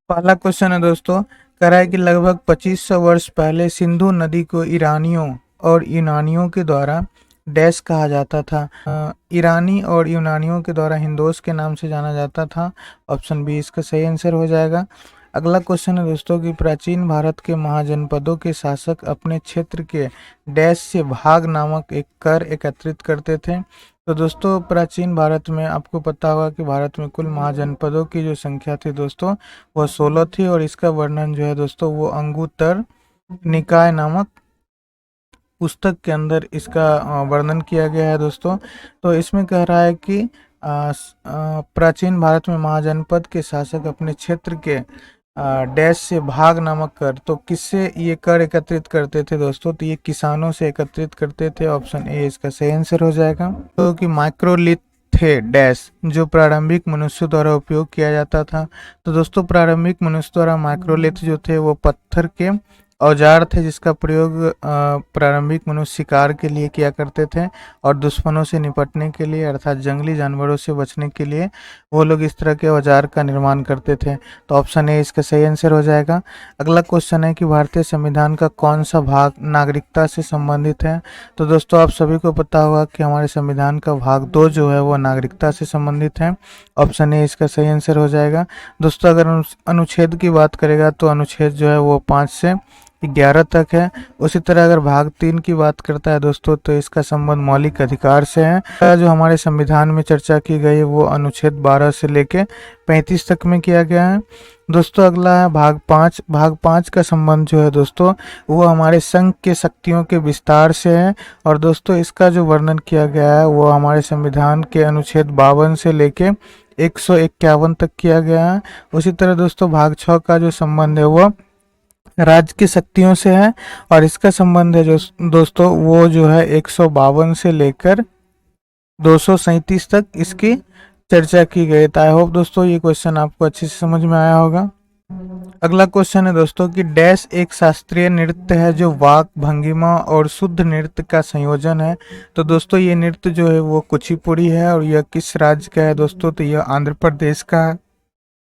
पहला क्वेश्चन है दोस्तों, कह रहा है कि लगभग 2500 वर्ष पहले सिंधु नदी को ईरानियों और यूनानियों के द्वारा डैश कहा जाता था। ईरानी और यूनानियों के द्वारा हिंदोस के नाम से जाना जाता था। ऑप्शन बी इसका सही आंसर हो जाएगा। अगला क्वेश्चन है दोस्तों कि प्राचीन भारत के महाजनपदों के शासक अपने क्षेत्र के डैश से भाग नामक एक कर एकत्रित करते थे। तो दोस्तों प्राचीन भारत में आपको पता होगा कि भारत में कुल महाजनपदों की जो संख्या थी दोस्तों वो 16 थी, और इसका वर्णन जो है दोस्तों वो अंगुत्तर निकाय नामक पुस्तक के अंदर इसका वर्णन किया गया है दोस्तों। तो इसमें कह रहा है कि प्राचीन भारत में महाजनपद के शासक अपने क्षेत्र के डैश से भाग नामक कर, तो किससे ये कर एकत्रित करते थे दोस्तों? तो ये किसानों से एकत्रित करते थे। ऑप्शन ए इसका सही आंसर हो जाएगा। तो कि माइक्रोलिथ थे डैश जो प्रारंभिक मनुष्य द्वारा उपयोग किया जाता था। तो दोस्तों प्रारंभिक मनुष्य द्वारा माइक्रोलिथ जो थे वो पत्थर के औजार थे जिसका प्रयोग प्रारंभिक मनुष्य शिकार के लिए किया करते थे, और दुश्मनों से निपटने के लिए अर्थात जंगली जानवरों से बचने के लिए वो लोग इस तरह के औजार का निर्माण करते थे। तो ऑप्शन ए इसका सही आंसर हो जाएगा। अगला क्वेश्चन है कि भारतीय संविधान का कौन सा भाग नागरिकता से संबंधित है? तो दोस्तों आप सभी को पता होगा कि हमारे संविधान का भाग 2 जो है वो नागरिकता से संबंधित है। ऑप्शन ए इसका सही आंसर हो जाएगा। दोस्तों अगर अनुच्छेद की बात करेगा तो अनुच्छेद जो है वो 5 से 11 तक है। उसी तरह अगर भाग 3 की बात करता है दोस्तों तो इसका संबंध मौलिक अधिकार से है। जो हमारे संविधान में चर्चा की गई है वो अनुच्छेद 12 से लेके 35 तक में किया गया है। दोस्तों अगला है भाग 5। भाग 5 का संबंध जो है दोस्तों वो हमारे संघ के शक्तियों के विस्तार से है, और दोस्तों इसका जो वर्णन किया गया है वो हमारे संविधान के अनुच्छेद 52 से लेके 151 तक किया गया है। उसी तरह दोस्तों भाग 6 का जो संबंध है वो राज्य की शक्तियों से है, और इसका संबंध है जो दोस्तों वो जो है 152 से लेकर 237 तक इसकी चर्चा की गई। तो आई होप दोस्तों ये क्वेश्चन आपको अच्छे से समझ में आया होगा। अगला क्वेश्चन है दोस्तों कि डैश एक शास्त्रीय नृत्य है जो वाक भंगिमा और शुद्ध नृत्य का संयोजन है। तो दोस्तों ये नृत्य जो है वो कुचिपुड़ी है, और यह किस राज्य का है दोस्तों? तो यह आंध्र प्रदेश का है।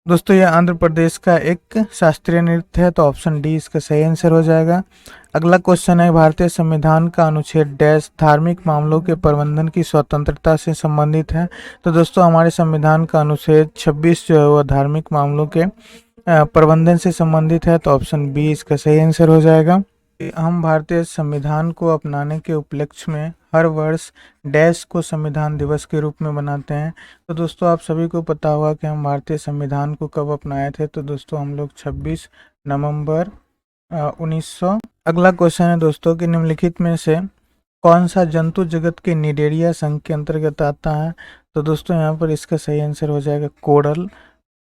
दोस्तों यह आंध्र प्रदेश का एक शास्त्रीय नृत्य है। तो ऑप्शन डी इसका सही आंसर हो जाएगा। अगला क्वेश्चन है भारतीय संविधान का अनुच्छेद डैश धार्मिक मामलों के प्रबंधन की स्वतंत्रता से संबंधित है। तो दोस्तों हमारे संविधान का अनुच्छेद 26 जो है वह धार्मिक मामलों के प्रबंधन से संबंधित है। तो ऑप्शन बी इसका सही आंसर हो जाएगा। हम भारतीय संविधान को अपनाने के उपलक्ष्य में हर वर्ष डैश को संविधान दिवस के रूप में मनाते हैं। तो दोस्तों आप सभी को पता होगा कि हम भारतीय संविधान को कब अपनाए थे? तो दोस्तों हम लोग 26 नवंबर 1900। अगला क्वेश्चन है दोस्तों कि निम्नलिखित में से कौन सा जंतु जगत के निडेरिया संघ के अंतर्गत आता है? तो दोस्तों यहाँ पर इसका सही आंसर हो जाएगा कोरल।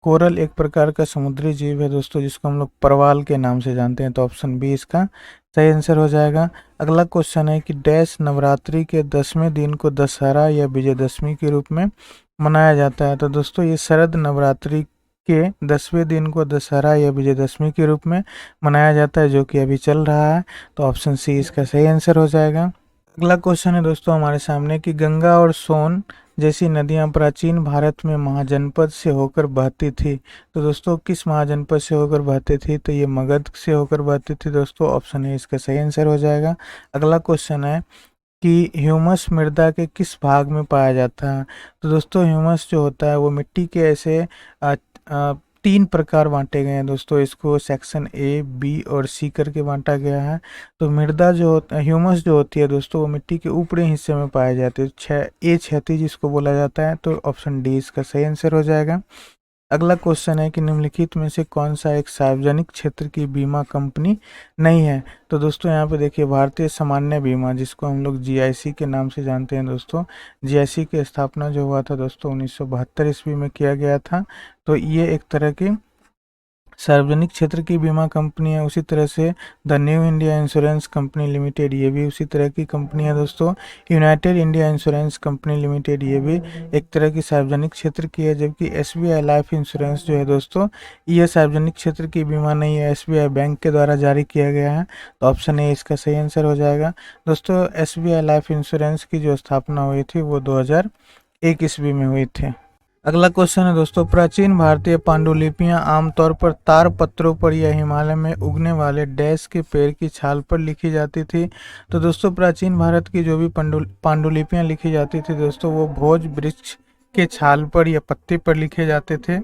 कोरल एक प्रकार का समुद्री जीव है दोस्तों जिसको हम लोग परवाल के नाम से जानते हैं। तो ऑप्शन बी इसका सही आंसर हो जाएगा। अगला क्वेश्चन है कि डैश नवरात्रि के 10वें दिन को दशहरा या विजयदशमी के रूप में मनाया जाता है। तो दोस्तों ये शरद नवरात्रि के 10वें दिन को दशहरा या विजयदशमी के रूप में मनाया जाता है, जो कि अभी चल रहा है। तो ऑप्शन सी इसका सही आंसर हो जाएगा। अगला क्वेश्चन है दोस्तों हमारे सामने कि गंगा और सोन जैसी नदियां प्राचीन भारत में महाजनपद से होकर बहती थी। तो दोस्तों किस महाजनपद से होकर बहती थी? तो ये मगध से होकर बहती थी दोस्तों। ऑप्शन ए इसका सही आंसर हो जाएगा। अगला क्वेश्चन है कि ह्यूमस मृदा के किस भाग में पाया जाता है? तो दोस्तों ह्यूमस जो होता है वो मिट्टी के ऐसे अ, अ, 3 प्रकार बांटे गए हैं दोस्तों। इसको सेक्शन ए बी और सी करके बांटा गया है। तो मृदा जो होता है, ह्यूमस जो होती है दोस्तों वो मिट्टी के ऊपरी हिस्से में पाई जाती है। ए क्षैतिज जिसको बोला जाता है। तो ऑप्शन डी इसका सही आंसर हो जाएगा। अगला क्वेश्चन है कि निम्नलिखित में से कौन सा एक सार्वजनिक क्षेत्र की बीमा कंपनी नहीं है? तो दोस्तों यहाँ पे देखिए भारतीय सामान्य बीमा जिसको हम लोग जीआईसी के नाम से जानते हैं दोस्तों। जीआईसी की स्थापना जो हुआ था दोस्तों 1972 ईस्वी में किया गया था। तो ये एक तरह की सार्वजनिक क्षेत्र की बीमा कंपनी है। उसी तरह से the new India insurance company limited ये भी उसी तरह की कंपनी है दोस्तों। United India insurance company limited ये भी एक तरह की सार्वजनिक क्षेत्र की है। जबकि एसबीआई लाइफ इंश्योरेंस जो है दोस्तों ये सार्वजनिक क्षेत्र की बीमा नहीं है, एसबीआई बैंक के द्वारा जारी किया गया है। तो ऑप्शन ए इसका सही आंसर हो जाएगा। दोस्तों एसबीआई लाइफ इंश्योरेंस की जो स्थापना हुई थी वो 2001 ईस्वी में हुई थी। अगला क्वेश्चन है दोस्तों, प्राचीन भारतीय पांडुलिपियां आमतौर पर तार पत्रों पर या हिमालय में उगने वाले डैश के पेड़ की छाल पर लिखी जाती थी। तो दोस्तों प्राचीन भारत की जो भी पांडुलिपियां लिखी जाती थी दोस्तों, वो भोज वृक्ष के छाल पर या पत्ते पर लिखे जाते थे।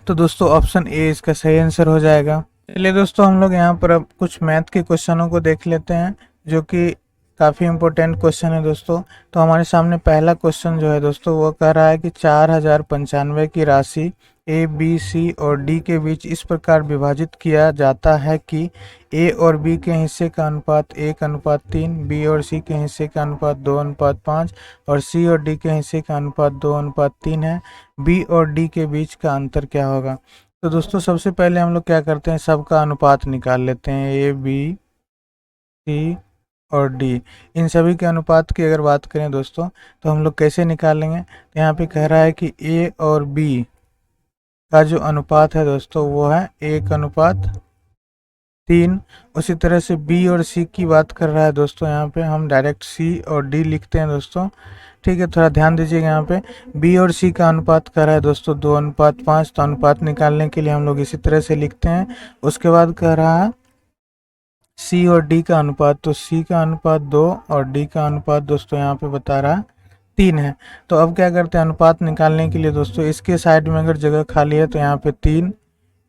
तो दोस्तों ऑप्शन ए इसका सही आंसर हो जाएगा। चलिए दोस्तों हम लोग यहाँ पर अब कुछ मैथ के क्वेश्चनों को देख लेते हैं, जो कि काफ़ी इंपॉर्टेंट क्वेश्चन है दोस्तों। तो हमारे सामने पहला क्वेश्चन जो है दोस्तों, वो कह रहा है कि 4095 की राशि ए बी सी और डी के बीच इस प्रकार विभाजित किया जाता है कि ए और बी के हिस्से का अनुपात 1:3, बी और सी के हिस्से का अनुपात 2:5 और सी और डी के हिस्से का अनुपात 2:3 है। बी और डी के बीच का अंतर क्या होगा? तो दोस्तों सबसे पहले हम लोग क्या करते हैं, सबका अनुपात निकाल लेते हैं। ए बी सी और डी, इन सभी के अनुपात की अगर बात करें दोस्तों, तो हम लोग कैसे निकालेंगे? तो यहाँ पे कह रहा है कि ए और बी का जो अनुपात है दोस्तों, वो है 1:3। उसी तरह से बी और सी की बात कर रहा है दोस्तों, यहाँ पे हम डायरेक्ट सी और डी लिखते हैं दोस्तों। ठीक है, थोड़ा ध्यान दीजिएगा। यहाँ पे बी और सी का अनुपात कर रहा है दोस्तों 2:5, तो अनुपात निकालने के लिए हम लोग इसी तरह से लिखते हैं। उसके बाद कह रहा है सी और डी का अनुपात, तो सी का अनुपात 2 और डी का अनुपात दोस्तों यहाँ पे बता रहा है 3 है। तो अब क्या करते हैं, अनुपात निकालने के लिए दोस्तों इसके साइड में अगर जगह खाली है तो यहाँ पे 3,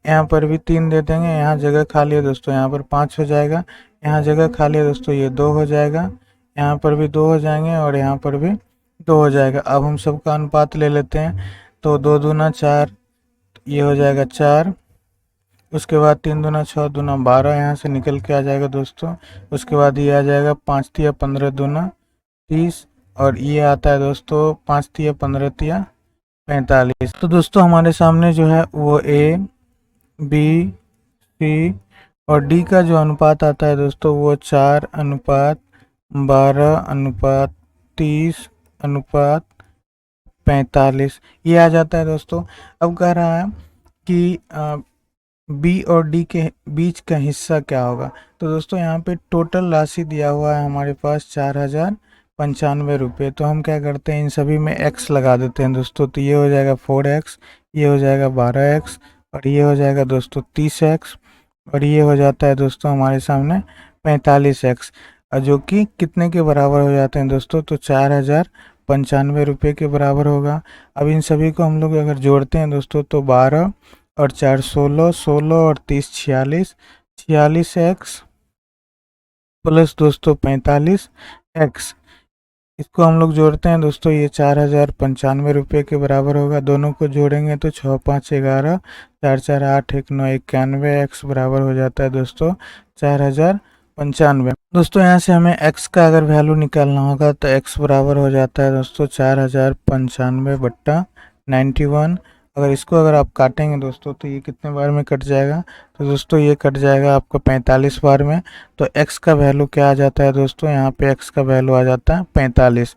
यहाँ पर भी 3 दे देंगे। यहाँ जगह खाली है दोस्तों, यहाँ पर 5 हो जाएगा। यहाँ जगह खाली है दोस्तों, ये 2 हो जाएगा। यहाँ पर भी 2 हो जाएंगे और यहाँ पर भी 2 हो जाएगा। अब हम सबका अनुपात ले लेते हैं, तो 2 दूना 4, ये हो जाएगा 4। उसके बाद 3 दूना 6 दूना 12 यहाँ से निकल के आ जाएगा दोस्तों। उसके बाद ये आ जाएगा 5 तिया 15 दूना 30, और ये आता है दोस्तों 5 तिया 15 तिया 45। तो दोस्तों हमारे सामने जो है वो ए बी सी और डी का जो अनुपात आता है दोस्तों, वो 4:12:30:45 ये आ जाता है दोस्तों। अब कह रहा है कि बी और डी के बीच का हिस्सा क्या होगा? तो दोस्तों यहाँ पे टोटल राशि दिया हुआ है हमारे पास 4095 रुपये। तो हम क्या करते हैं, इन सभी में x लगा देते हैं दोस्तों। तो ये हो जाएगा 4x, ये हो जाएगा 12x, और ये हो जाएगा दोस्तों 30x, और ये हो जाता है दोस्तों हमारे सामने 45x, जो कि कितने के बराबर हो जाते हैं दोस्तों? तो 4095 रुपये के बराबर होगा। अब इन सभी को हम लोग अगर जोड़ते हैं दोस्तों, तो 12 और 4 16, 16 और 30 46, 46x प्लस दोस्तों 45x, इसको हम लोग जोड़ते हैं दोस्तों, ये 4095 रुपये के बराबर होगा। दोनों को जोड़ेंगे तो 6 5 11, 4 4 8 1 9 91, x बराबर हो जाता है दोस्तों 4095। दोस्तों यहाँ से हमें x का अगर वैल्यू निकालना होगा तो x बराबर हो जाता है दोस्तों 4095/91। अगर इसको अगर आप काटेंगे दोस्तों, तो ये कितने बार में कट जाएगा? तो दोस्तों ये कट जाएगा आपका 45 बार में। तो x का वैल्यू क्या आ जाता है दोस्तों? यहाँ पे x का वैल्यू आ जाता है 45।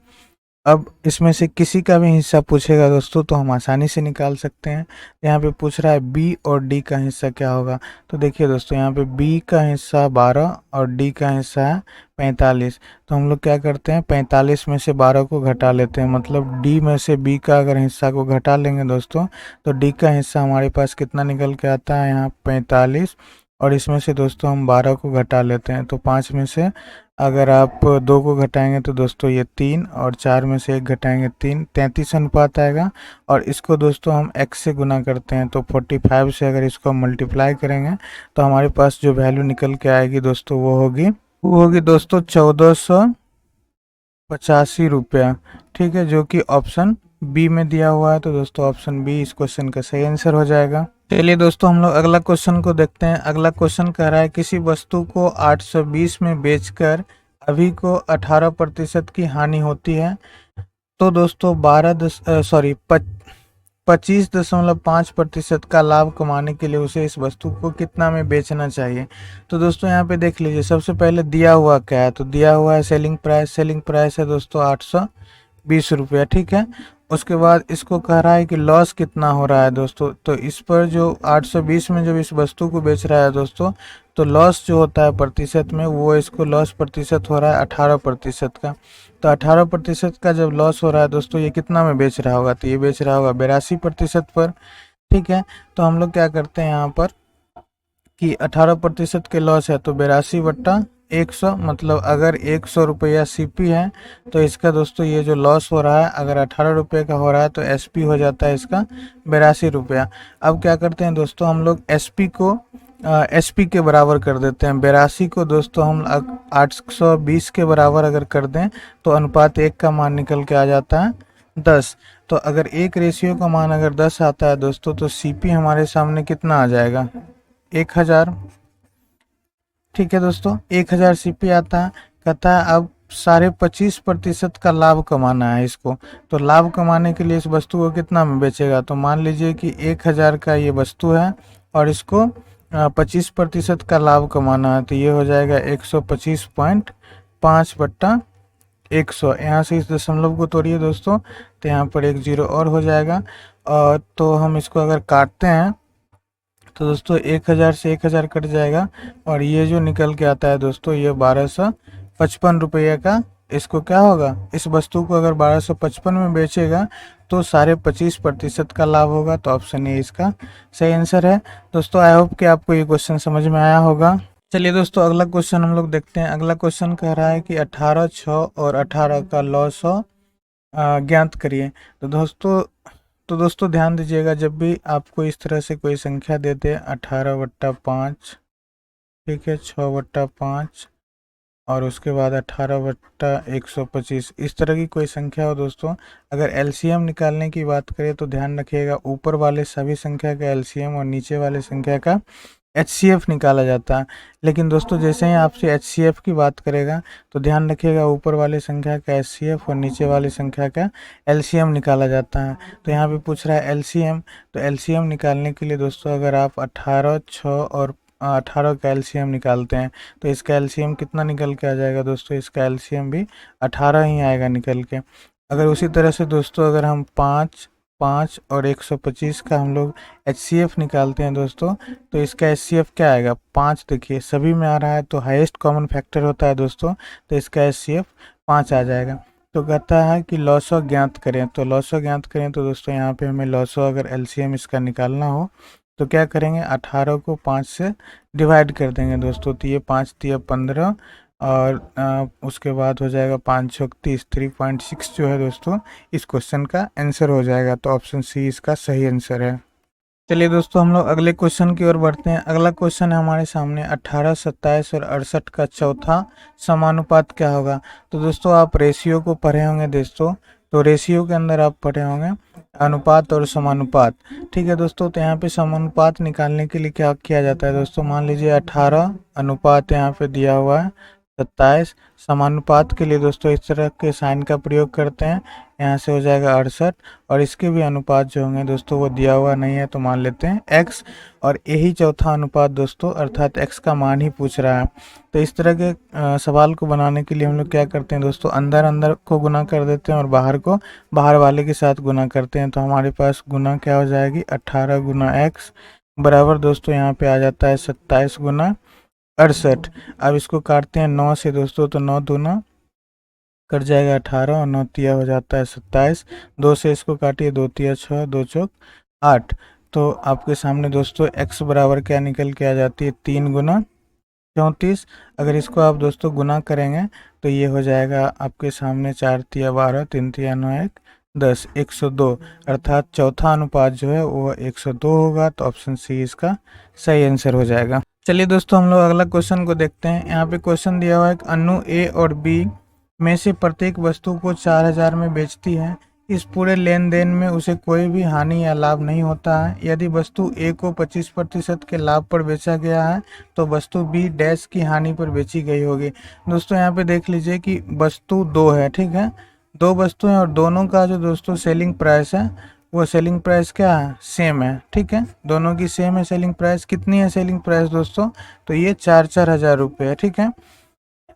अब इसमें से किसी का भी हिस्सा पूछेगा दोस्तों, तो हम आसानी से निकाल सकते हैं। यहाँ पे पूछ रहा है बी और डी का हिस्सा क्या होगा? तो देखिए दोस्तों, यहाँ पे बी का हिस्सा 12 और डी का हिस्सा है 45। तो हम लोग क्या करते हैं, 45 में से 12 को घटा लेते हैं। मतलब डी में से बी का अगर हिस्सा को घटा लेंगे दोस्तों, तो डी का हिस्सा हमारे पास कितना निकल के आता है, यहाँ 45। और इसमें से दोस्तों हम 12 को घटा लेते हैं, तो 5 में से अगर आप 2 को घटाएंगे तो दोस्तों ये 3, और 4 में से 1 घटाएंगे 3, 33 अनुपात आएगा। और इसको दोस्तों हम x से गुना करते हैं, तो 45 से अगर इसको मल्टीप्लाई करेंगे तो हमारे पास जो वैल्यू निकल के आएगी दोस्तों, वो होगी दोस्तों 1485 रुपया। ठीक है, जो कि ऑप्शन बी में दिया हुआ है। तो दोस्तों ऑप्शन बी इस क्वेश्चन का सही आंसर हो जाएगा। चलिए दोस्तों हम लोग अगला क्वेश्चन को देखते हैं। अगला क्वेश्चन कह रहा है, किसी वस्तु को 820 में बेचकर अभी को 18% की हानि होती है, तो दोस्तों 25.5% का लाभ कमाने के लिए उसे इस वस्तु को कितना में बेचना चाहिए? तो दोस्तों यहाँ पे देख लीजिए, सबसे पहले दिया हुआ क्या है? तो दिया हुआ है सेलिंग प्राइस है दोस्तों 820 रुपया। ठीक है, उसके बाद इसको कह रहा है कि लॉस कितना हो रहा है दोस्तों। तो इस पर जो 820 में जब इस वस्तु को बेच रहा है दोस्तों, तो लॉस जो होता है प्रतिशत में, वो इसको लॉस प्रतिशत हो रहा है 18% का। तो 18% का जब लॉस हो रहा है दोस्तों, ये कितना में बेच रहा होगा? तो ये बेच रहा होगा 82% पर। ठीक है, तो हम लोग क्या करते हैं यहाँ पर कि 18% के लॉस है तो 82/100, मतलब अगर 100 रुपया सीपी है तो इसका दोस्तों ये जो लॉस हो रहा है, अगर 18 रुपये का हो रहा है तो एसपी हो जाता है इसका 82 रुपया। अब क्या करते हैं दोस्तों, हम लोग एसपी को एसपी के बराबर कर देते हैं। 82 को दोस्तों हम 820 के बराबर अगर कर दें तो अनुपात 1 का मान निकल के आ जाता है 10। तो अगर एक रेशियो का मान अगर 10 आता है दोस्तों, तो सीपी हमारे सामने कितना आ जाएगा? 1000। ठीक है दोस्तों, 1000 सीपी आता है। कहता है अब 25.5% का लाभ कमाना है इसको। तो लाभ कमाने के लिए इस वस्तु को कितना में बेचेगा? तो मान लीजिए कि 1000 का ये वस्तु है और इसको 25% का लाभ कमाना है, तो ये हो जाएगा 125.5/100। यहाँ से इस दशमलव को तोड़िए दोस्तों, तो यहाँ पर एक जीरो और हो जाएगा। और तो हम इसको अगर काटते हैं तो दोस्तों 1000 से 1000 कट जाएगा और ये जो निकल के आता है दोस्तों, ये 1255 रुपये का इसको क्या होगा? इस वस्तु को अगर 1255 में बेचेगा तो 25.5% का लाभ होगा। तो ऑप्शन ए इसका सही आंसर है। दोस्तों आई होप कि आपको ये क्वेश्चन समझ में आया होगा। चलिए दोस्तों अगला क्वेश्चन हम लोग देखते हैं। अगला क्वेश्चन कह रहा है कि 18, 6 और 18 का लॉस ज्ञात करिए। तो दोस्तों ध्यान दीजिएगा, जब भी आपको इस तरह से कोई संख्या देते 18/5, ठीक है, 6/5 और उसके बाद 18/125, इस तरह की कोई संख्या हो दोस्तों, अगर एलसीएम निकालने की बात करें तो ध्यान रखिएगा ऊपर वाले सभी संख्या का एलसीएम और नीचे वाले संख्या का एचसीएफ निकाला जाता है। लेकिन दोस्तों जैसे ही आपसे एचसीएफ की बात करेगा तो ध्यान रखिएगा ऊपर वाले संख्या का एचसीएफ और नीचे वाली संख्या का एलसीएम निकाला जाता है। तो यहाँ पे पूछ रहा है एलसीएम, तो एलसीएम निकालने के लिए दोस्तों अगर आप 18, 6 और 18 का एलसीएम निकालते हैं तो इसका एलसीएम कितना निकल के आ जाएगा दोस्तों? इसका एलसीएम भी 18 ही आएगा निकल के। अगर उसी तरह से दोस्तों अगर हम 5, 5 और 125 का हम लोग एचसीएफ निकालते हैं दोस्तों, तो इसका एचसीएफ क्या आएगा? 5। देखिए सभी में आ रहा है तो हाईएस्ट कॉमन फैक्टर होता है दोस्तों, तो इसका एचसीएफ 5 आ जाएगा। तो कहता है कि लॉसो ज्ञात करें। तो लॉसो ज्ञात करें तो दोस्तों यहाँ पे हमें लॉसो अगर एलसीएम इसका निकालना हो तो क्या करेंगे? 18 को 5 से डिवाइड कर देंगे दोस्तों, तो ये 5 दिया 15 और उसके बाद हो जाएगा 5 छक 30, 3.6 जो है दोस्तों इस क्वेश्चन का आंसर हो जाएगा। तो ऑप्शन सी इसका सही आंसर है। चलिए दोस्तों हम लोग अगले क्वेश्चन की ओर बढ़ते हैं। अगला क्वेश्चन है हमारे सामने 18, 27 और 68 का चौथा समानुपात क्या होगा? तो दोस्तों आप रेशियो को पढ़े होंगे दोस्तों, तो रेशियो के अंदर आप पढ़े होंगे अनुपात और समानुपात। ठीक है दोस्तों, तो यहाँ पे समानुपात निकालने के लिए क्या किया जाता है दोस्तों? मान लीजिए 18 अनुपात यहाँ पे दिया हुआ है 27, समानुपात के लिए दोस्तों इस तरह के साइन का प्रयोग करते हैं, यहाँ से हो जाएगा 68 और इसके भी अनुपात जो होंगे दोस्तों वो दिया हुआ नहीं है तो मान लेते हैं x, और यही चौथा अनुपात दोस्तों अर्थात x का मान ही पूछ रहा है। तो इस तरह के सवाल को बनाने के लिए हम लोग क्या करते हैं दोस्तों, अंदर अंदर को गुना कर देते हैं और बाहर को बाहर वाले के साथ गुना करते हैं। तो हमारे पास गुना क्या हो जाएगी? 18 गुना x बराबर दोस्तों यहाँ पे आ जाता है 27 गुना 68। अब इसको काटते हैं 9 से दोस्तों, तो 9 दूना कट जाएगा 18 और 9 तिया हो जाता है 27। 2 से इसको काटिए, 2 तिया 6, 2 चौक 8। तो आपके सामने दोस्तों x बराबर क्या निकल के आ जाती है? 3 गुना 34। अगर इसको आप दोस्तों गुना करेंगे तो ये हो जाएगा आपके सामने 4 तिया 12, 3 तिया 9, 1 10, 102, अर्थात चौथा अनुपात जो है वो 102 होगा। तो ऑप्शन सी इसका सही आंसर हो जाएगा। चलिए दोस्तों हम लोग अगला क्वेश्चन को देखते हैं। यहाँ पे क्वेश्चन दिया हुआ है अनु ए और बी में से प्रत्येक वस्तु को 4000 में बेचती है। इस पूरे लेन देन में उसे कोई भी हानि या लाभ नहीं होता है। यदि वस्तु ए को 25% के लाभ पर बेचा गया है तो वस्तु बी डैश की हानि पर बेची गई होगी। दोस्तों यहाँ पे देख लीजिए कि वस्तु 2 है, ठीक है, 2 वस्तुएं और दोनों का जो दोस्तों सेलिंग प्राइस है वो सेलिंग प्राइस क्या है? सेम है, ठीक है, दोनों की सेम है सेलिंग प्राइस। कितनी है सेलिंग प्राइस दोस्तों? तो ये 4-4 हज़ार रुपये है, ठीक है।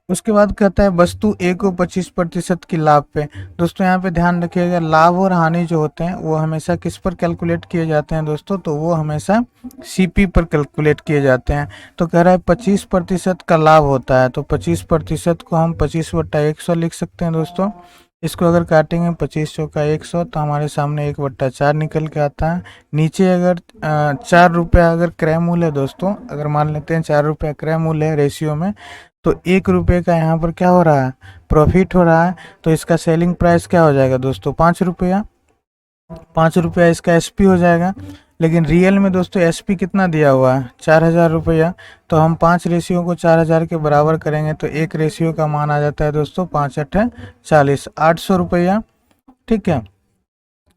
उसके बाद कहता है वस्तु ए को 25% की लाभ पे। दोस्तों यहाँ पे ध्यान रखिएगा, लाभ और हानि जो होते हैं वो हमेशा किस पर कैलकुलेट किए जाते हैं दोस्तों, तो वो हमेशा सीपी पर कैलकुलेट किए जाते हैं। तो कह रहा है 25% का लाभ होता है, तो 25% को हम 25/100 लिख सकते हैं दोस्तों। इसको अगर काटेंगे 25 × 100 तो हमारे सामने 1/4 निकल के आता है। नीचे अगर 4 रुपया अगर क्रय मूल्य है दोस्तों, अगर मान लेते हैं 4 रुपया क्रय मूल्य है रेशियो में, तो 1 रुपये का यहाँ पर क्या हो रहा है, प्रॉफिट हो रहा है। तो इसका सेलिंग प्राइस क्या हो जाएगा दोस्तों, 5 रुपया। 5 रुपया इसका एसपी हो जाएगा। लेकिन रियल में दोस्तों एसपी कितना दिया हुआ है, 4,000 रुपया। तो हम 5 रेशियो को 4,000 के बराबर करेंगे तो एक रेशियो का मान आ जाता है दोस्तों 5×8=40, 800 रुपया। ठीक है,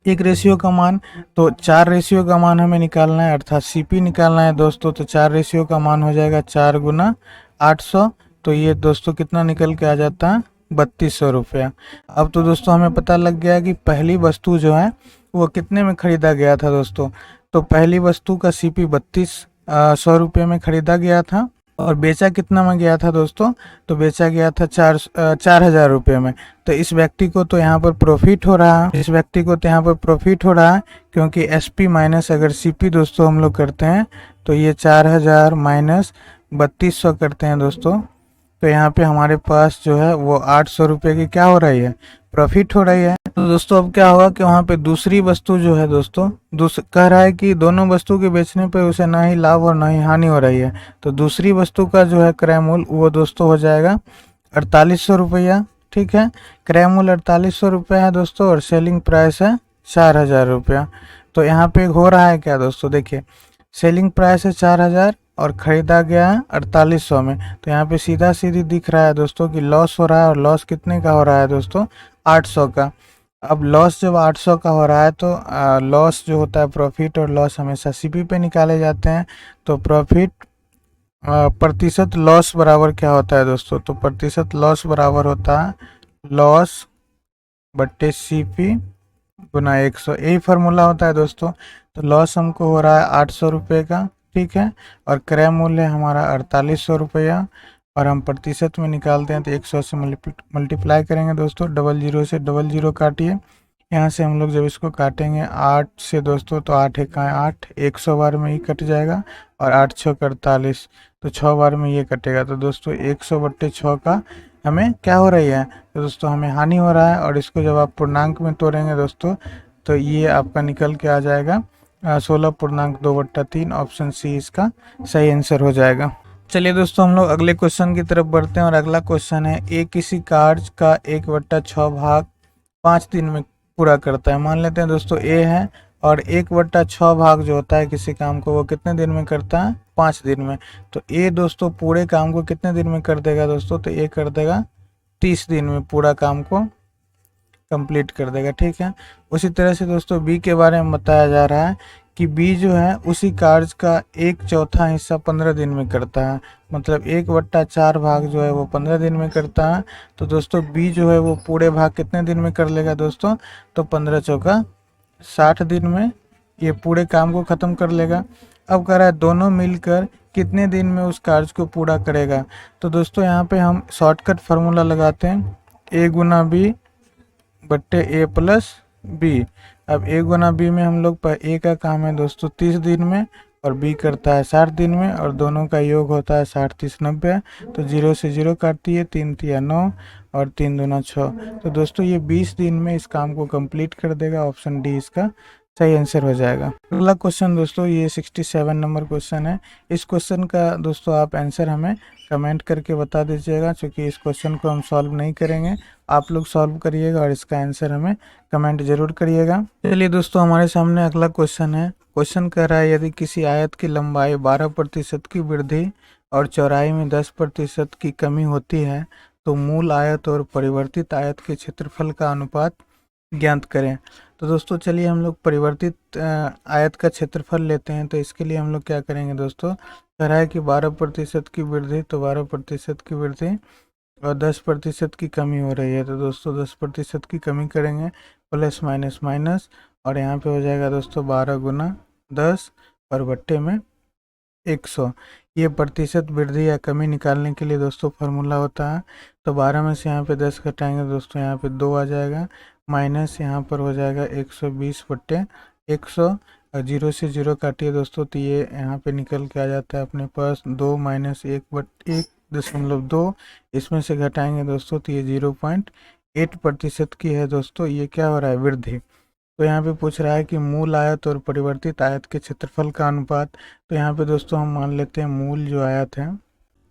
एक रेशियो का मान। तो 4 रेशियो का मान हमें निकालना है, अर्थात सीपी निकालना है दोस्तों। तो 4 रेशियो का मान हो जाएगा 4×800। तो ये दोस्तों कितना निकल के आ जाता है, 3,200 रुपया। अब तो दोस्तों हमें पता लग गया कि पहली वस्तु जो है वो कितने में खरीदा गया था दोस्तों। तो पहली वस्तु का सीपी 3,200 रुपये में खरीदा गया था, और बेचा कितना में गया था दोस्तों, तो बेचा गया था 4,000 रुपये में। तो इस व्यक्ति को तो यहाँ पर प्रॉफिट हो रहा है, इस व्यक्ति को तो यहाँ पर प्रॉफिट हो रहा है, क्योंकि एसपी माइनस अगर सीपी दोस्तों हम लोग करते हैं तो ये 4,000 माइनस 3,200 करते हैं दोस्तों। तो यहाँ पे हमारे पास जो है वो 800 रुपये की क्या हो रही है, प्रॉफिट हो रही है। तो दोस्तों अब क्या होगा कि वहाँ पे दूसरी वस्तु जो है दोस्तों, कह रहा है कि दोनों वस्तु के बेचने पे उसे ना ही लाभ और ना ही हानि हो रही है। तो दूसरी वस्तु का जो है क्रय मूल्य वो दोस्तों हो जाएगा 4,800 रुपया। ठीक है, क्रय मूल्य 4,800 रुपया है दोस्तों, और सेलिंग प्राइस है 4,000 रुपया। तो यहाँ पे हो रहा है क्या दोस्तों, देखिए सेलिंग प्राइस है 4,000 और ख़रीदा गया है 4,800 में। तो यहाँ पे सीधा सीधी दिख रहा है दोस्तों कि लॉस हो रहा है, और लॉस कितने का हो रहा है दोस्तों, 800 का। अब लॉस जब 800 का हो रहा है तो लॉस जो होता है, प्रॉफिट और लॉस हमेशा सीपी पे निकाले जाते हैं। तो प्रॉफिट प्रतिशत लॉस बराबर क्या होता है दोस्तों, तो प्रतिशत लॉस बराबर होता है लॉस बट्टे सीपी गुना 100, यही फार्मूला होता है दोस्तों। तो लॉस हमको हो रहा है 800 रुपये का, ठीक है, और क्रय मूल्य हमारा 4,800 रुपया, और हम प्रतिशत में निकालते हैं तो 100 से मल्टीप्लाई करेंगे दोस्तों। 00 से 00 काटिए, यहाँ से हम लोग जब इसको काटेंगे 8 से दोस्तों, तो 8 1 8, 100 बार में ये कट जाएगा, और 8 6 48, तो 6 बार में ये कटेगा। तो दोस्तों 100/6 का हमें क्या हो रही है, तो दोस्तों हमें हानि हो रहा है। और इसको जब आप पूर्णांक में तोड़ेंगे दोस्तों, तो ये आपका निकल के आ जाएगा 16.2/3। ऑप्शन सी इसका सही आंसर हो जाएगा। चलिए दोस्तों हम लोग अगले क्वेश्चन की तरफ बढ़ते हैं, और अगला क्वेश्चन है, ए किसी कार्य का 1/6 भाग 5 दिन में पूरा करता है। मान लेते हैं दोस्तों ए है, और 1/6 भाग जो होता है किसी काम को वो कितने दिन में करता है, 5 दिन में। तो ए दोस्तों पूरे काम को कितने दिन में कर देगा दोस्तों, तो ए कर देगा 30 दिन में पूरा काम को कंप्लीट कर देगा। ठीक है, उसी तरह से दोस्तों बी के बारे में बताया जा रहा है कि बी जो है उसी कार्य का 1/4 हिस्सा 15 दिन में करता है, मतलब 1/4 भाग जो है वो 15 दिन में करता है। तो दोस्तों बी जो है वो पूरे भाग कितने दिन में कर लेगा दोस्तों, तो 15 चौका 60 दिन में ये पूरे काम को ख़त्म कर लेगा। अब कह रहा है दोनों मिलकर कितने दिन में उस कार्य को पूरा करेगा। तो दोस्तों यहाँ पे हम शॉर्टकट फार्मूला लगाते हैं, ए गुना बी बट्टे ए प्लस बी। अब ए गुना बी में हम लोग ए का काम है दोस्तों 30 दिन में, और बी करता है 60 दिन में, और दोनों का योग होता है 60 30 90। तो 0 से 0 काटती है, 3 3 9, और 3 दूना 6। तो दोस्तों ये 20 दिन में इस काम को कंप्लीट कर देगा। ऑप्शन डी इसका सही आंसर हो जाएगा। अगला क्वेश्चन दोस्तों ये 67 नंबर क्वेश्चन है। इस क्वेश्चन का दोस्तों आप आंसर हमें कमेंट करके बता दीजिएगा, क्योंकि इस क्वेश्चन को हम सॉल्व नहीं करेंगे, आप लोग सॉल्व करिएगा और इसका आंसर हमें कमेंट जरूर करिएगा। चलिए दोस्तों हमारे सामने अगला क्वेश्चन है। क्वेश्चन कह रहा है यदि किसी आयत की लंबाई 12% की वृद्धि और चौड़ाई में 10% की कमी होती है तो मूल आयत और परिवर्तित आयत के क्षेत्रफल का अनुपात ज्ञात करें। तो दोस्तों चलिए हम लोग परिवर्तित आयत का क्षेत्रफल लेते हैं। तो इसके लिए हम लोग क्या करेंगे दोस्तों, कह रहा है कि 12% की वृद्धि, तो 12% की वृद्धि और 10% की कमी हो रही है। तो दोस्तों 10% की कमी करेंगे, प्लस माइनस माइनस, और यहाँ पे हो जाएगा दोस्तों 12 गुना 10 और बट्टे में 100। ये प्रतिशत वृद्धि या कमी निकालने के लिए दोस्तों फार्मूला होता है। तो 12 में से यहाँ पे 10 घटाएंगे दोस्तों, यहाँ पे 2 आ जाएगा, माइनस यहाँ पर हो जाएगा 120/100, और 0 से 0 काटिए दोस्तों तो ये यहाँ पे निकल के आ जाता है अपने पास 2 माइनस 1/1.2। इसमें से घटाएंगे दोस्तों तो ये 0.8% की है दोस्तों। ये क्या हो रहा है, वृद्धि। तो यहाँ पे पूछ रहा है कि मूल आयत और परिवर्तित आयत के क्षेत्रफल का अनुपात। तो यहाँ पे दोस्तों हम मान लेते हैं मूल जो आयत है,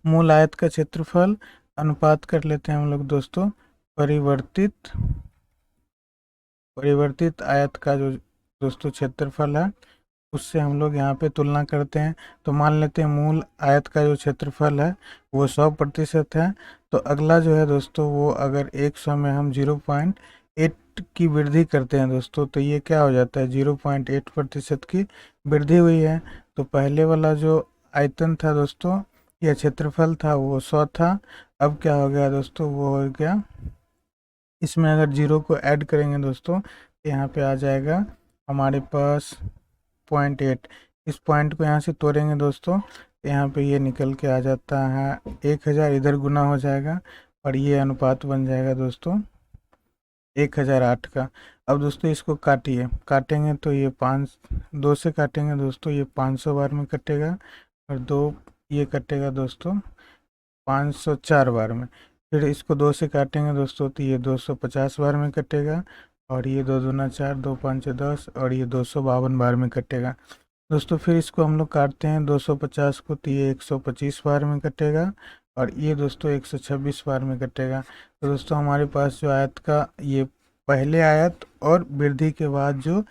मूल आयत का क्षेत्रफल अनुपात कर लेते हैं हम लोग दोस्तों परिवर्तित आयत का जो दोस्तों क्षेत्रफल है उससे हम लोग यहाँ पे तुलना करते हैं। तो मान लेते हैं मूल आयत का जो क्षेत्रफल है वो 100% है। तो अगला जो है दोस्तों वो अगर 100 में हम 0.8 की वृद्धि करते हैं दोस्तों तो ये क्या हो जाता है, 0.8% की वृद्धि हुई है। तो पहले वाला जो आयतन था दोस्तों या क्षेत्रफल था वो 100 था, अब क्या हो गया दोस्तों, वो हो गया, इसमें अगर 0 को ऐड करेंगे दोस्तों तो यहाँ पे आ जाएगा हमारे पास 0.8। इस पॉइंट को यहाँ से तोड़ेंगे दोस्तों तो यहाँ पे ये निकल के आ जाता है 1000, इधर गुना हो जाएगा और ये अनुपात बन जाएगा दोस्तों 1008 का। अब दोस्तों इसको काटेंगे तो ये 2 से काटेंगे दोस्तों, ये 500 बार में कटेगा, और 2 ये कटेगा दोस्तों 504 बार में। फिर इसको 2 से काटेंगे दोस्तों तो ये 250 बार में कटेगा, और ये 2 दूना 4, 2 5 10, और ये 252 बार में कटेगा दोस्तों। फिर इसको हम लोग काटते हैं 250 को तो ये 125 बार में कटेगा, और ये दोस्तों 126 बार में कटेगा। तो दोस्तों हमारे पास जो आयत का ये पहले आयत और वृद्धि के बाद जो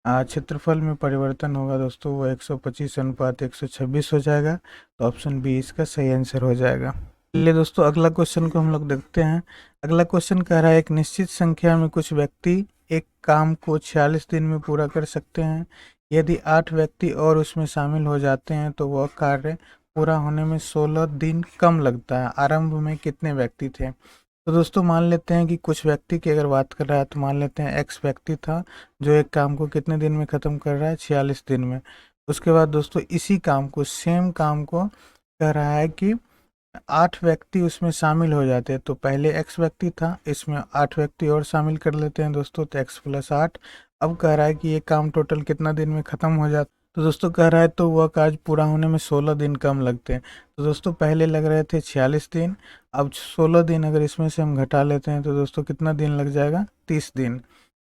क्षेत्रफल में परिवर्तन होगा दोस्तों वो 125/126 हो जाएगा। तो ऑप्शन बी इसका सही आंसर हो जाएगा। चलिए दोस्तों अगला क्वेश्चन को हम लोग देखते हैं। अगला क्वेश्चन कह रहा है एक निश्चित संख्या में कुछ व्यक्ति एक काम को 46 दिन में पूरा कर सकते हैं। यदि 8 व्यक्ति और उसमें शामिल हो जाते हैं तो वह कार्य पूरा होने में 16 दिन कम लगता है। आरंभ में कितने व्यक्ति थे। तो दोस्तों मान लेते हैं कि कुछ व्यक्ति की अगर बात कर रहा है तो मान लेते हैं एक्स व्यक्ति था जो एक काम को कितने दिन में ख़त्म कर रहा है, 46 दिन में। उसके बाद दोस्तों इसी काम को, सेम काम को कह रहा है कि 8 व्यक्ति उसमें शामिल हो जाते हैं। तो पहले एक्स व्यक्ति था, इसमें 8 व्यक्ति और शामिल कर लेते हैं दोस्तों तो x + 8। अब कह रहा है कि ये काम टोटल कितना दिन में ख़त्म हो जाता। तो दोस्तों कह रहा है तो वह कार्य पूरा होने में 16 दिन कम लगते हैं। तो दोस्तों पहले लग रहे थे 46 दिन, अब 16 दिन अगर इसमें से हम घटा लेते हैं तो दोस्तों कितना दिन लग जाएगा, 30 दिन।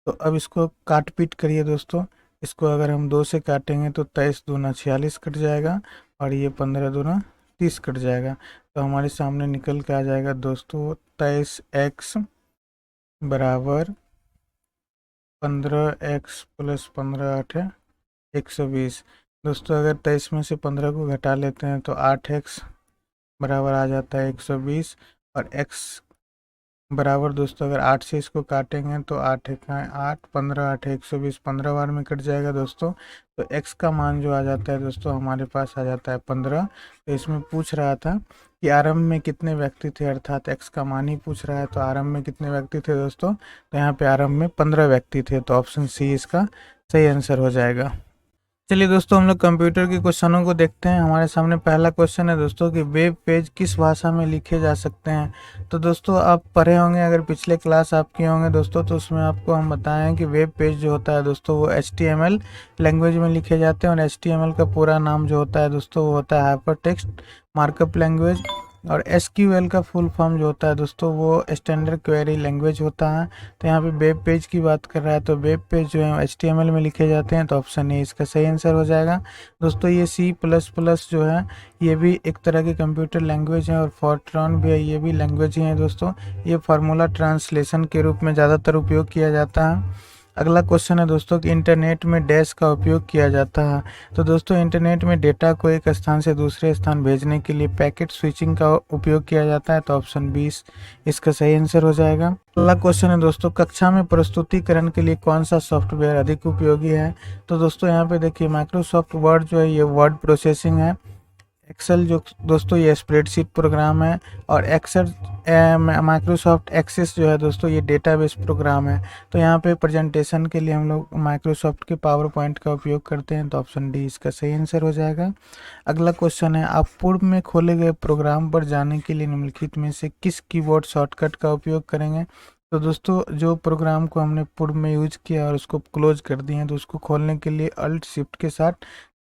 तो अब इसको काट पीट करिए दोस्तों, इसको अगर हम 2 से काटेंगे तो 23 दूना 46 कट जाएगा, और ये 15 दूना 30 कट जाएगा। तो हमारे सामने निकल के आ जाएगा दोस्तों 23x बराबर 15x + 15 8 है 120। दोस्तों अगर 23 में से 15 को घटा लेते हैं तो 8x बराबर आ जाता है 120, और x बराबर दोस्तों अगर 8 से इसको काटेंगे तो 8 1 8, 15 8 120, 15 बार में कट जाएगा दोस्तों। तो x का मान जो आ जाता है दोस्तों हमारे पास आ जाता है 15। तो इसमें पूछ रहा था कि आरंभ में कितने व्यक्ति थे, अर्थात x का मान ही पूछ रहा है। तो आरंभ में कितने व्यक्ति थे दोस्तों, तो यहाँ पे आरंभ में 15 व्यक्ति थे। तो ऑप्शन सी इसका सही आंसर हो जाएगा। चलिए दोस्तों हम लोग कंप्यूटर के क्वेश्चनों को देखते हैं। हमारे सामने पहला क्वेश्चन है दोस्तों कि वेब पेज किस भाषा में लिखे जा सकते हैं। तो दोस्तों आप पढ़े होंगे, अगर पिछले क्लास आप किए होंगे दोस्तों, तो उसमें आपको हम बताएं कि वेब पेज जो होता है दोस्तों वो HTML लैंग्वेज में लिखे जाते हैं। और HTML का पूरा नाम जो होता है दोस्तों वो होता है हाइपर टेक्स्ट मार्कअप लैंग्वेज। और SQL का फुल फॉर्म जो होता है दोस्तों वो स्टैंडर्ड क्वेरी लैंग्वेज होता है। तो यहाँ पे वेब पेज की बात कर रहा है, तो वेब पेज जो है HTML में लिखे जाते हैं। तो ऑप्शन ए इसका सही आंसर हो जाएगा। दोस्तों ये C++ जो है ये भी एक तरह की कंप्यूटर लैंग्वेज है, और फॉर्ट्रॉन भी है, ये भी लैंग्वेज ही है दोस्तों। ये फार्मूला ट्रांसलेशन के रूप में ज़्यादातर उपयोग किया जाता है। अगला क्वेश्चन है दोस्तों कि इंटरनेट में डैश का उपयोग किया जाता है। तो दोस्तों इंटरनेट में डेटा को एक स्थान से दूसरे स्थान भेजने के लिए पैकेट स्विचिंग का उपयोग किया जाता है। तो ऑप्शन 20 इसका सही आंसर हो जाएगा। अगला क्वेश्चन है दोस्तों कक्षा में प्रस्तुतिकरण के लिए कौन सा सॉफ्टवेयर अधिक उपयोगी है। तो दोस्तों यहाँ पे देखिए माइक्रोसॉफ्ट वर्ड जो है ये वर्ड प्रोसेसिंग है, एक्सेल जो दोस्तों ये स्प्रेडशीट प्रोग्राम है, और एक्सेल माइक्रोसॉफ्ट एक्सेस जो है दोस्तों ये डेटाबेस प्रोग्राम है। तो यहाँ पे प्रेजेंटेशन के लिए हम लोग माइक्रोसॉफ्ट के पावर पॉइंट का उपयोग करते हैं, तो ऑप्शन डी इसका सही आंसर हो जाएगा। अगला क्वेश्चन है, आप पूर्व में खोले गए प्रोग्राम पर जाने के लिए निम्नलिखित में से किस कीबोर्ड शॉर्टकट का उपयोग करेंगे। तो दोस्तों जो प्रोग्राम को हमने पूर्व में यूज किया और उसको क्लोज कर दिए हैं, तो उसको खोलने के लिए अल्ट शिफ्ट के साथ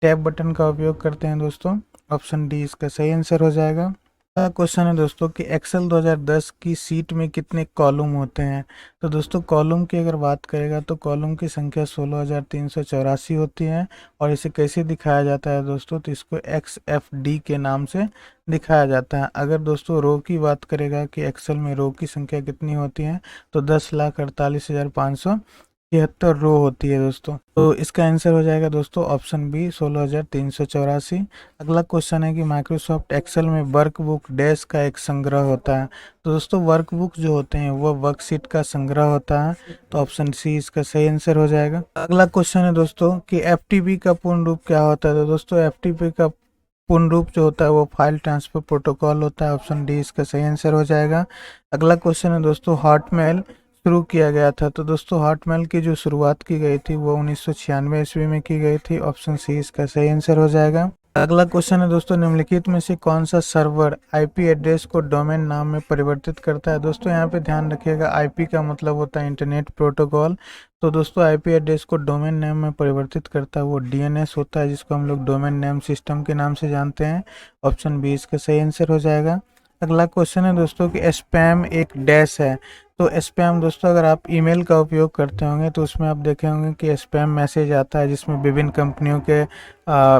टैब बटन का उपयोग करते हैं दोस्तों। ऑप्शन डी इसका सही आंसर हो जाएगा। क्वेश्चन है दोस्तों कि एक्सेल 2010 की सीट में कितने कॉलम होते हैं। तो दोस्तों कॉलम की अगर बात करेगा तो कॉलम की संख्या 16,384 होती है। और इसे कैसे दिखाया जाता है दोस्तों, तो इसको XFD के नाम से दिखाया जाता है। अगर दोस्तों रो की बात करेगा कि एक्सेल में रो की संख्या कितनी होती है, तो 10,48,576 रो होती है दोस्तों। तो इसका आंसर हो जाएगा दोस्तों ऑप्शन बी 16,384। अगला क्वेश्चन है कि माइक्रोसॉफ्ट एक्सेल में वर्कबुक डैश का एक संग्रह होता है। तो दोस्तों वर्कबुक जो होते हैं वो वर्कशीट का संग्रह होता है, तो ऑप्शन सी इसका सही आंसर हो जाएगा। अगला क्वेश्चन है दोस्तों कि एफटीपी का पूर्ण रूप क्या होता है। तो दोस्तों एफटीपी का पूर्ण रूप जो होता है वो फाइल ट्रांसफर प्रोटोकॉल होता है। ऑप्शन डी इसका सही आंसर हो जाएगा। अगला क्वेश्चन है दोस्तों, हॉटमेल शुरू किया गया था। तो दोस्तों हॉटमेल की जो शुरुआत की गई थी वो 1996 ईस्वी में की गई थी। ऑप्शन सी इसका सही आंसर हो जाएगा। अगला क्वेश्चन है दोस्तों, निम्नलिखित में से कौन सा सर्वर आईपी एड्रेस को डोमेन नाम में परिवर्तित करता है। दोस्तों यहाँ पे ध्यान रखिएगा, आईपी का मतलब होता है इंटरनेट प्रोटोकॉल। तो दोस्तों आईपी एड्रेस को डोमेन नेम में परिवर्तित करता है वो डीएनएस होता है, जिसको हम लोग डोमेन नेम सिस्टम के नाम से जानते हैं। ऑप्शन बी इसका सही आंसर हो जाएगा। अगला क्वेश्चन है दोस्तों कि स्पैम एक डैश है। तो स्पैम दोस्तों अगर आप ईमेल का उपयोग करते होंगे तो उसमें आप देखे होंगे कि स्पैम मैसेज आता है, जिसमें विभिन्न कंपनियों के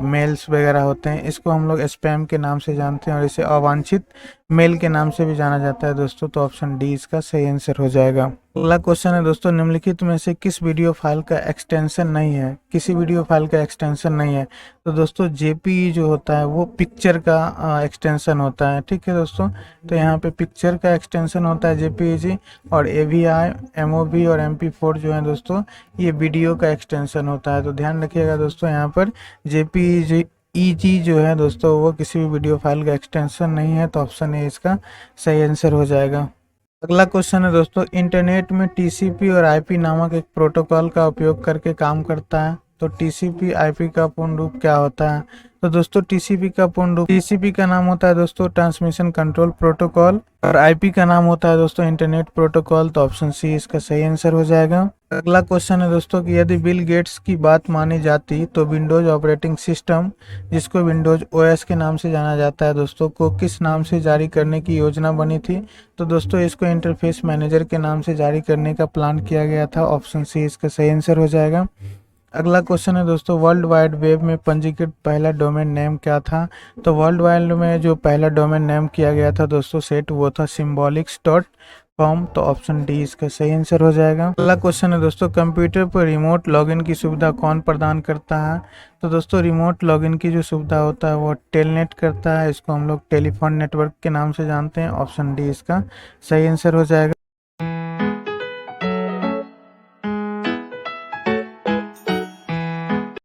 मेल्स वगैरह होते हैं। इसको हम लोग स्पैम के नाम से जानते हैं, और इसे अवांछित मेल के नाम से भी जाना जाता है दोस्तों। तो ऑप्शन डी इसका सही आंसर हो जाएगा। अगला क्वेश्चन है दोस्तों, निम्नलिखित में से किस वीडियो फाइल का एक्सटेंशन नहीं है। किसी वीडियो फाइल का एक्सटेंशन नहीं है। तो दोस्तों जेपीई जो होता है वो पिक्चर का एक्सटेंशन होता है, ठीक है दोस्तों। तो यहाँ पे पिक्चर का एक्सटेंशन होता है जेपीईजी, और एवीआई, एमओवी और MP4 जो है दोस्तों ये वीडियो का एक्सटेंशन होता है। तो ध्यान रखिएगा दोस्तों, यहाँ पर जेपीईजी जो है दोस्तों वो किसी भी वीडियो फाइल का एक्सटेंशन नहीं है। तो ऑप्शन ए इसका सही आंसर हो जाएगा। अगला क्वेश्चन है दोस्तों, इंटरनेट में टीसीपी और आईपी नामक एक प्रोटोकॉल का उपयोग करके काम करता है। तो टीसीपी आईपी का पूर्ण रूप क्या होता है। तो दोस्तों टीसीपी का पूर्ण रूप, टीसीपी का नाम होता है दोस्तों ट्रांसमिशन कंट्रोल प्रोटोकॉल, और आईपी का नाम होता है दोस्तों इंटरनेट प्रोटोकॉल। तो ऑप्शन सी इसका सही आंसर हो जाएगा। अगला क्वेश्चन है दोस्तों कि यदि बिल गेट्स की बात मानी जाती तो विंडोज ऑपरेटिंग सिस्टम, जिसको विंडोज ओएस के नाम से जाना जाता है दोस्तों, को किस नाम से जारी करने की योजना बनी थी। तो दोस्तों इसको इंटरफेस मैनेजर के नाम से जारी करने का प्लान किया गया था। ऑप्शन सी इसका सही आंसर हो जाएगा। अगला क्वेश्चन है दोस्तों, वर्ल्ड वाइड वेब में पंजीकृत पहला डोमेन नेम क्या था। तो वर्ल्ड वाइड में जो पहला डोमेन नेम किया गया था दोस्तों सेट, वो था symbolics.com। तो ऑप्शन डी इसका सही आंसर हो जाएगा। अगला क्वेश्चन है दोस्तों, कंप्यूटर पर रिमोट लॉगिन की सुविधा कौन प्रदान करता है। तो दोस्तों रिमोट लॉगिन की जो सुविधा होता है वो टेलनेट करता है। इसको हम लोग टेलीफोन नेटवर्क के नाम से जानते हैं। ऑप्शन डी इसका सही आंसर हो जाएगा।